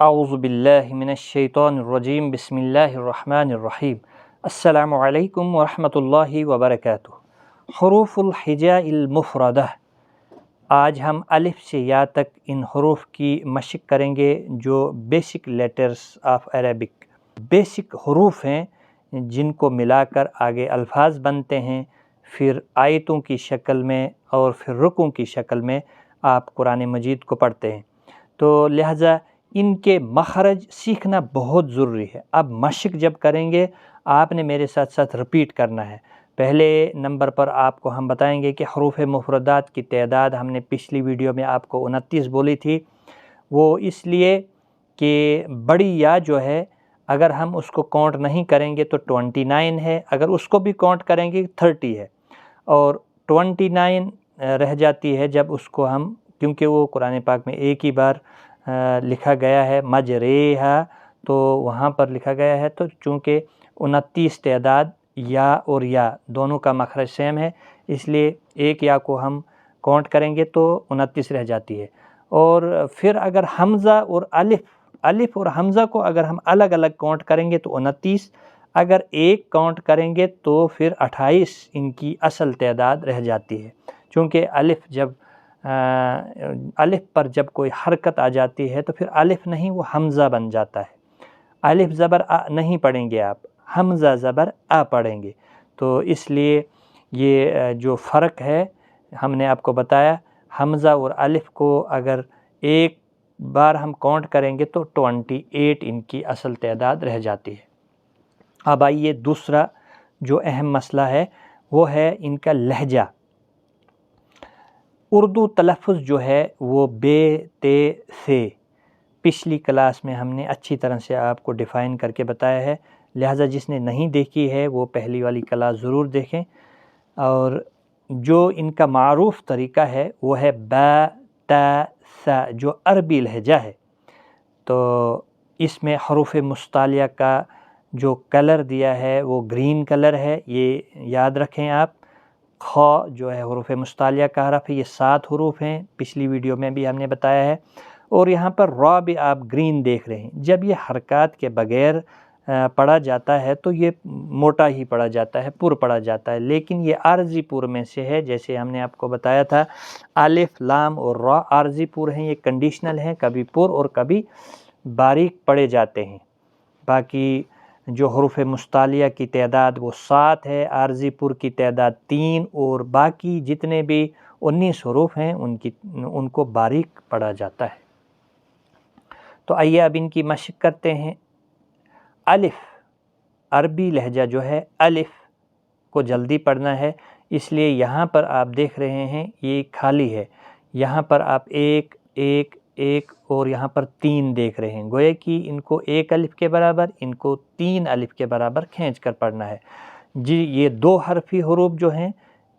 اعوذ باللہ من الشیطان الرجیم بسم اللہ الرحمن الرحیم السلام علیکم ورحمۃ اللہ وبرکاتہ۔ حروف الہجاء المفردہ۔ آج ہم الف سے یا تک ان حروف کی مشق کریں گے جو basic letters of Arabic, basic حروف ہیں جن کو ملا کر آگے الفاظ بنتے ہیں، پھر آیتوں کی شکل میں اور پھر رکوع کی شکل میں آپ قرآن مجید کو پڑھتے ہیں، تو لہٰذا ان کے مخرج سیکھنا بہت ضروری ہے۔ اب مشق جب کریں گے آپ نے میرے ساتھ ساتھ رپیٹ کرنا ہے۔ پہلے نمبر پر آپ کو ہم بتائیں گے کہ حروف مفردات کی تعداد ہم نے پچھلی ویڈیو میں آپ کو 29 بولی تھی، وہ اس لیے کہ بڑی یا جو ہے اگر ہم اس کو کاؤنٹ نہیں کریں گے تو 29 ہے، اگر اس کو بھی کاؤنٹ کریں گے 30 ہے، اور 29 رہ جاتی ہے جب اس کو ہم، کیونکہ وہ قرآن پاک میں ایک ہی بار لکھا گیا ہے مجریہا، تو وہاں پر لکھا گیا ہے، تو چونکہ 29 تعداد یا اور یا دونوں کا مخرج سیم ہے، اس لیے ایک یا کو ہم کاؤنٹ کریں گے تو 29 رہ جاتی ہے۔ اور پھر اگر حمزہ اور الف اور حمزہ کو اگر ہم الگ الگ کاؤنٹ کریں گے تو 29، اگر ایک کاؤنٹ کریں گے تو پھر 28 ان کی اصل تعداد رہ جاتی ہے، چونکہ الف پر جب کوئی حرکت آ جاتی ہے تو پھر الف نہیں، وہ حمزہ بن جاتا ہے۔ الف زبر آ نہیں پڑھیں گے آپ، حمزہ زبر آ پڑھیں گے، تو اس لیے یہ جو فرق ہے ہم نے آپ کو بتایا، حمزہ اور الف کو اگر ایک بار ہم کاؤنٹ کریں گے تو 28 ان کی اصل تعداد رہ جاتی ہے۔ اب آئیے دوسرا جو اہم مسئلہ ہے وہ ہے ان کا لہجہ۔ اردو تلفظ جو ہے وہ بے تے سے، پچھلی کلاس میں ہم نے اچھی طرح سے آپ کو ڈیفائن کر کے بتایا ہے، لہٰذا جس نے نہیں دیکھی ہے وہ پہلی والی کلاس ضرور دیکھیں۔ اور جو ان کا معروف طریقہ ہے وہ ہے با تا سا، جو عربی لہجہ ہے، تو اس میں حروف مستعلیہ کا جو کلر دیا ہے وہ گرین کلر ہے، یہ یاد رکھیں آپ۔ خ جو ہے حروف مستعلیہ کا حرف ہے، یہ 7 حروف ہیں، پچھلی ویڈیو میں بھی ہم نے بتایا ہے، اور یہاں پر را بھی آپ گرین دیکھ رہے ہیں۔ جب یہ حرکات کے بغیر پڑھا جاتا ہے تو یہ موٹا ہی پڑھا جاتا ہے، پر پڑھا جاتا ہے، لیکن یہ عارضی پر میں سے ہے، جیسے ہم نے آپ کو بتایا تھا الف لام اور را عارضی پر ہیں، یہ کنڈیشنل ہیں، کبھی پر اور کبھی باریک پڑھے جاتے ہیں۔ باقی جو حروف مستعلیہ کی تعداد وہ 7 ہے، عارضی پر کی تعداد 3، اور باقی جتنے بھی 19 حروف ہیں ان کو باریک پڑھا جاتا ہے۔ تو آئیے اب ان کی مشق کرتے ہیں۔ الف، عربی لہجہ جو ہے الف کو جلدی پڑھنا ہے، اس لیے یہاں پر آپ دیکھ رہے ہیں یہ خالی ہے، یہاں پر آپ ایک ایک ایک اور یہاں پر 3 دیکھ رہے ہیں، گویا کہ ان کو 1 الف کے برابر، ان کو 3 الف کے برابر کھینچ کر پڑھنا ہے۔ جی یہ 2 حرفی حروف جو ہیں،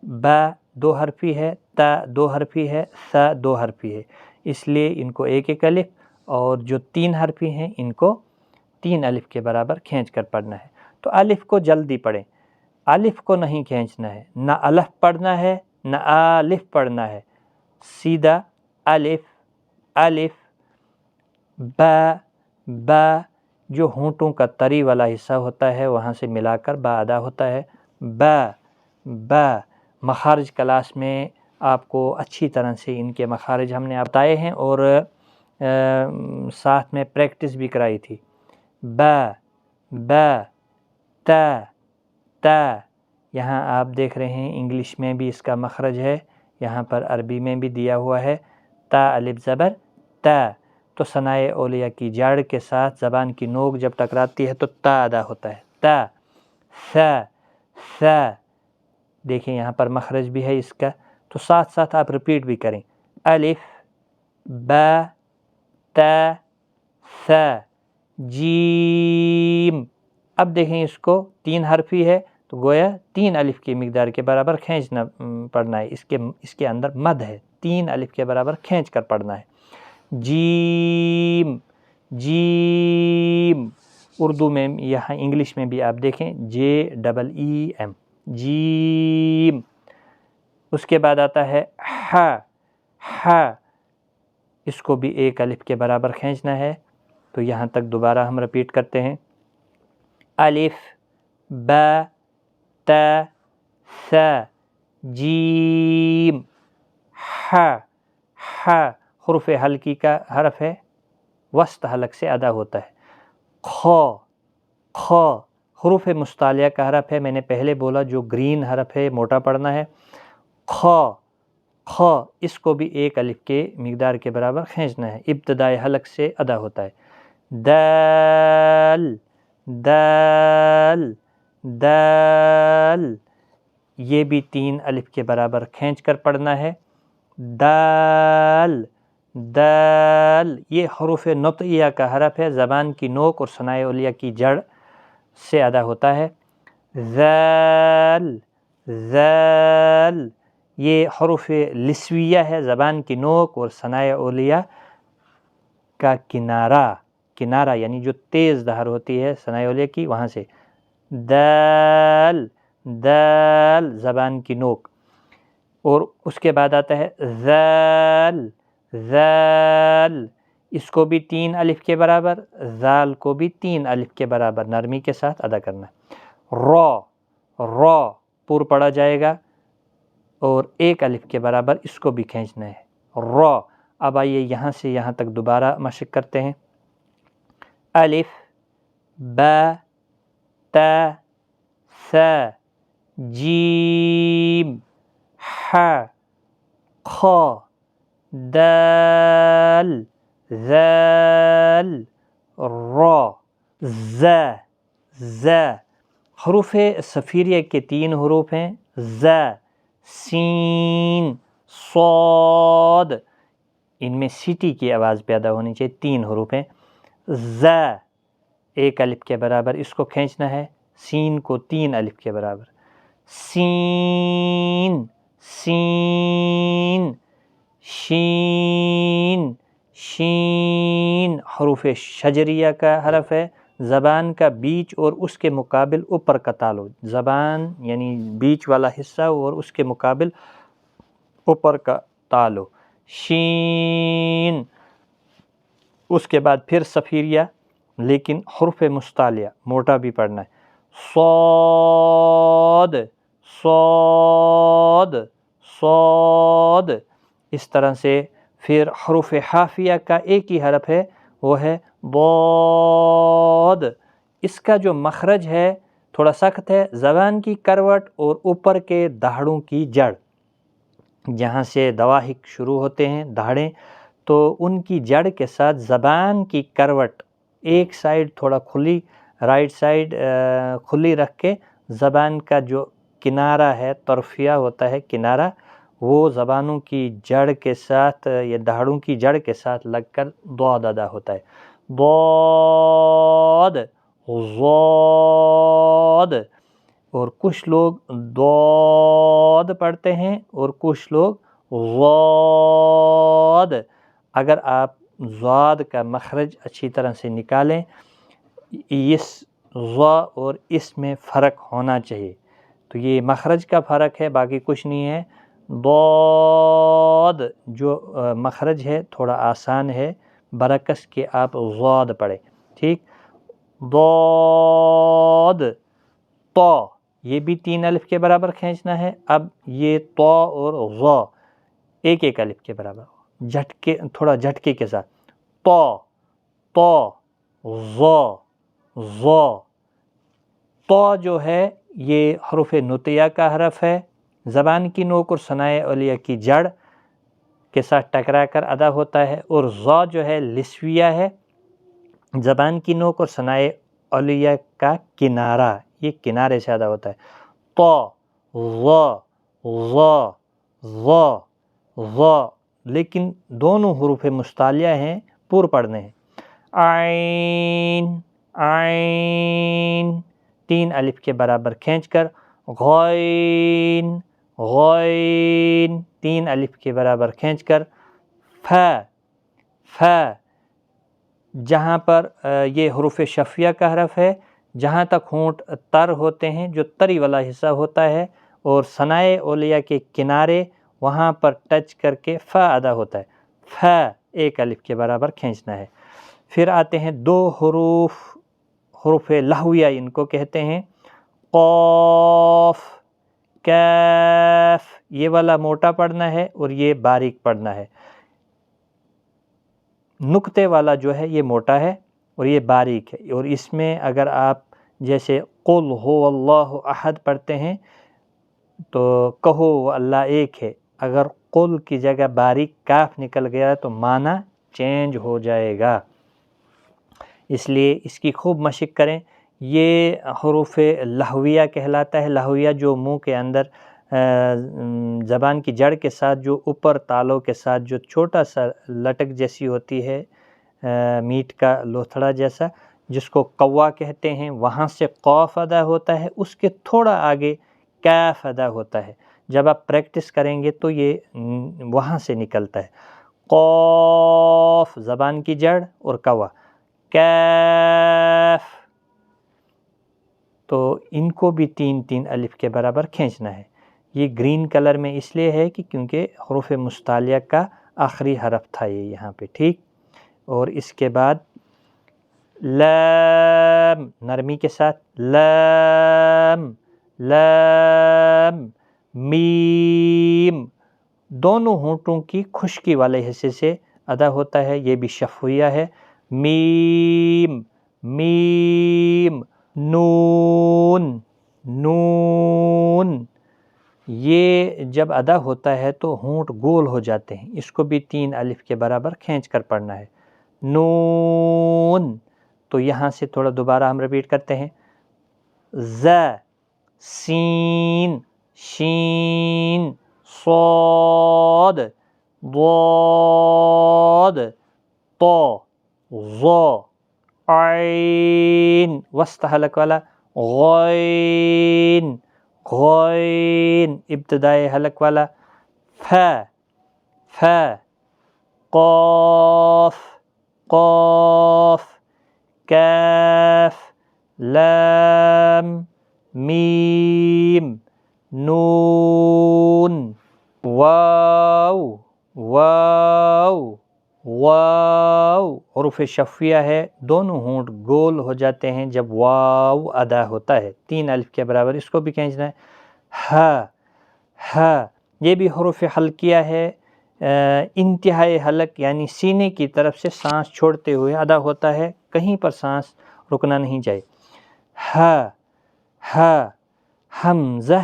با 2 حرفی ہے، تا 2 حرفی ہے، سا 2 حرفی ہے، اس لیے ان کو 1 1 الف، اور جو 3 حرفی ہیں ان کو 3 الف کے برابر کھینچ کر پڑھنا ہے۔ تو الف کو جلدی پڑھیں، الف کو نہیں کھینچنا ہے، نہ الف پڑھنا ہے نہ الف پڑھنا ہے، سیدھا الف الف، با با، جو ہونٹوں کا تری والا حصہ ہوتا ہے وہاں سے ملا کر با ادا ہوتا ہے، با با۔ مخارج کلاس میں آپ کو اچھی طرح سے ان کے مخارج ہم نے بتائے ہیں اور ساتھ میں پریکٹس بھی کرائی تھی۔ با با، تا تا، یہاں آپ دیکھ رہے ہیں انگلش میں بھی اس کا مخرج ہے، یہاں پر عربی میں بھی دیا ہوا ہے، تا الف زبر تا، تو ثنائے اولیہ کی جڑ کے ساتھ زبان کی نوک جب ٹکراتی ہے تو تا ادا ہوتا ہے، تا سا سا، دیکھیں یہاں پر مخرج بھی ہے اس کا، تو ساتھ ساتھ آپ ریپیٹ بھی کریں، الف با تا سا جیم۔ اب دیکھیں اس کو 3 حرفی ہے تو گویا 3 الف کی مقدار کے برابر کھینچنا پڑنا ہے، اس کے اندر مد ہے، 3 الف کے برابر کھینچ کر پڑھنا ہے۔ جیم جیم، اردو میں یہاں انگلش میں بھی آپ دیکھیں JEEM، جیم۔ اس کے بعد آتا ہے ح ح، اس کو بھی 1 الف کے برابر کھینچنا ہے، تو یہاں تک دوبارہ ہم رپیٹ کرتے ہیں، الف با تا ثا جیم ح حروف حلقی کا حرف ہے، وسط حلق سے ادا ہوتا ہے، خ حروف مستعلیہ کا حرف ہے، میں نے پہلے بولا جو گرین حرف ہے موٹا پڑھنا ہے، خ اس کو بھی ایک الف کے مقدار کے برابر کھینچنا ہے، ابتدائی حلق سے ادا ہوتا ہے، دال دال دال یہ بھی 3 الف کے برابر کھینچ کر پڑھنا ہے، دال دال یہ حروف نطعیہ کا حرف ہے، زبان کی نوک اور ثنائے علیہ کی جڑ سے ادا ہوتا ہے، ذال ذال یہ حروف لسویہ ہے، زبان کی نوک اور ثنائے علیہ کا کنارہ یعنی جو تیز دہر ہوتی ہے ثنائے علیہ کی، وہاں سے، دال دال زبان کی نوک، اور اس کے بعد آتا ہے ذال ذال اس کو بھی 3 الف کے برابر، ذال کو بھی 3 الف کے برابر نرمی کے ساتھ ادا کرنا ہے، را پر پڑھا جائے گا اور 1 الف کے برابر اس کو بھی کھینچنا ہے، را۔ اب آئیے یہاں سے یہاں تک دوبارہ مشق کرتے ہیں، الف با تا ثا جیم ح خ دال ذال را ز حروف صفیریہ کے 3 حروف ہیں، ز سین صاد، ان میں سیٹی کی آواز پیدا ہونی چاہیے، 3 حروف ہیں، ز 1 الف کے برابر اس کو کھینچنا ہے، سین کو 3 الف کے برابر، سین سین شین شین حروف شجریہ کا حرف ہے، زبان کا بیچ اور اس کے مقابل اوپر کا تالو، زبان یعنی بیچ والا حصہ اور اس کے مقابل اوپر کا تالو، شین۔ اس کے بعد پھر صفیریہ لیکن حروف مستعلیہ موٹا بھی پڑھنا ہے، صاد صاد صاد، اس طرح سے۔ پھر حروف حافیہ کا ایک ہی حرف ہے، وہ ہے ضاد، اس کا جو مخرج ہے تھوڑا سخت ہے، زبان کی کروٹ اور اوپر کے دہاڑوں کی جڑ، جہاں سے دواحق شروع ہوتے ہیں دہاڑیں، تو ان کی جڑ کے ساتھ زبان کی کروٹ ایک سائیڈ تھوڑا کھلی، رائٹ سائیڈ کھلی رکھ کے زبان کا جو کنارہ ہے، طرفیہ ہوتا ہے کنارہ، وہ زبانوں کی جڑ کے ساتھ یا دہاڑوں کی جڑ کے ساتھ لگ کر ضاد ادا ہوتا ہے، ضاد ضاد، اور کچھ لوگ ضاد پڑھتے ہیں اور کچھ لوگ ضاد۔ اگر آپ ضاد کا مخرج اچھی طرح سے نکالیں، اس ضا اور اس میں فرق ہونا چاہیے، تو یہ مخرج کا فرق ہے، باقی کچھ نہیں ہے۔ ضاد جو مخرج ہے تھوڑا آسان ہے، برعکس کہ آپ ضاد پڑھیں، ٹھیک۔ ضاد طا یہ بھی 3 الف کے برابر کھینچنا ہے، اب یہ طا اور ضا 1 الف کے برابر، جھٹکے تھوڑا جھٹکے کے ساتھ، طا طا ضا ضا۔ طا جو ہے یہ حروف نطیہ کا حرف ہے، زبان کی نوک اور ثنائے علیہ کی جڑ کے ساتھ ٹکرا کر ادا ہوتا ہے، اور ضا جو ہے لسویہ ہے، زبان کی نوک اور ثنائے علیہ کا کنارہ، یہ کنارے سے ادا ہوتا ہے، طا ضا ضا ضا ضا، لیکن دونوں حروف مستعلیہ ہیں، پر پڑھنے ہیں، عین عین 3 الف کے برابر کھینچ کر، غین غین 3 الف کے برابر کھینچ کر، ف ف جہاں پر یہ حروف شفیہ کا حرف ہے، جہاں تک ہونٹ تر ہوتے ہیں، جو تری والا حصہ ہوتا ہے اور ثنائے علیہ کے کنارے وہاں پر ٹچ کر کے ف ادا ہوتا ہے، ف 1 الف کے برابر کھینچنا ہے۔ پھر آتے ہیں دو حروف لہویہ ان کو کہتے ہیں، قاف، کیف، یہ والا موٹا پڑھنا ہے اور یہ باریک پڑھنا ہے، نقطے والا جو ہے یہ موٹا ہے اور یہ باریک ہے، اور اس میں اگر آپ جیسے قل هو اللہ احد پڑھتے ہیں تو کہو وہ اللہ ایک ہے، اگر قل کی جگہ باریک کاف نکل گیا تو معنی چینج ہو جائے گا، اس لیے اس کی خوب مشق کریں۔ یہ حروف لہویہ کہلاتا ہے۔ لہویہ جو منہ کے اندر زبان کی جڑ کے ساتھ جو اوپر تالوں کے ساتھ جو چھوٹا سا لٹک جیسی ہوتی ہے، میٹ کا لوتھڑا جیسا، جس کو قوا کہتے ہیں، وہاں سے قاف ادا ہوتا ہے، اس کے تھوڑا آگے کیف ادا ہوتا ہے۔ جب آپ پریکٹس کریں گے تو یہ وہاں سے نکلتا ہے، قاف زبان کی جڑ اور قوا، کیف، تو ان کو بھی 3 الف کے برابر کھینچنا ہے۔ یہ گرین کلر میں اس لیے ہے کہ کیونکہ حروف مستعلیہ کا آخری حرف تھا یہ یہاں پہ، ٹھیک۔ اور اس کے بعد لام، نرمی کے ساتھ، لام، لام، میم، دونوں ہونٹوں کی خشکی والے حصے سے ادا ہوتا ہے، یہ بھی شفویہ ہے، میم، میم، نون، نون، یہ جب ادا ہوتا ہے تو ہونٹ گول ہو جاتے ہیں، اس کو بھی 3 الف کے برابر کھینچ کر پڑھنا ہے، نون۔ تو یہاں سے تھوڑا دوبارہ ہم ریپیٹ کرتے ہیں، ز، سین، شین، صاد، ضاد، طا، ظا، عین، وسط حلق والا، غین، غین، ابتدائی حلق والا، ف، ف، قاف، قاف، کاف، لام، میم، نون، واو، واو، واو، حروف شفویہ ہے، دونوں ہونٹ گول ہو جاتے ہیں جب واو ادا ہوتا ہے، 3 الف کے برابر، اس کو بھی کھینچنا ہے، ہا، ہا، یہ بھی حروف حلقیہ ہے، انتہائی حلق یعنی سینے کی طرف سے سانس چھوڑتے ہوئے ادا ہوتا ہے، کہیں پر سانس رکنا نہیں چاہیے، ہا، ہا، حمزہ،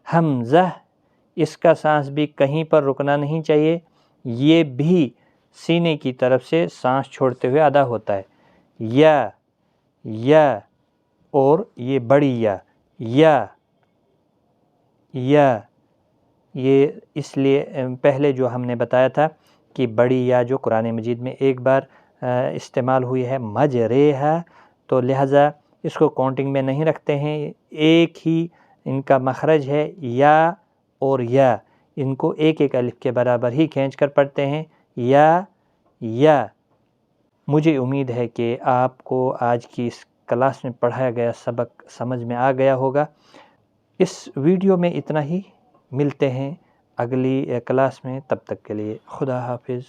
حمزہ، اس کا سانس بھی کہیں پر رکنا نہیں چاہیے، یہ بھی سینے کی طرف سے سانس چھوڑتے ہوئے ادا ہوتا ہے، یا، یا، اور یہ بڑی یا، یا، یا، یہ اس لیے پہلے جو ہم نے بتایا تھا کہ بڑی یا جو قرآن مجید میں ایک بار استعمال ہوئی ہے، مجریہا، تو لہٰذا اس کو کاؤنٹنگ میں نہیں رکھتے ہیں، ایک ہی ان کا مخرج ہے، یا اور یا، ان کو ایک ایک الف کے برابر ہی کھینچ کر پڑھتے ہیں، یا، یا۔ مجھے امید ہے کہ آپ کو آج کی اس کلاس میں پڑھایا گیا سبق سمجھ میں آ گیا ہوگا۔ اس ویڈیو میں اتنا ہی، ملتے ہیں اگلی کلاس میں، تب تک کے لیے خدا حافظ۔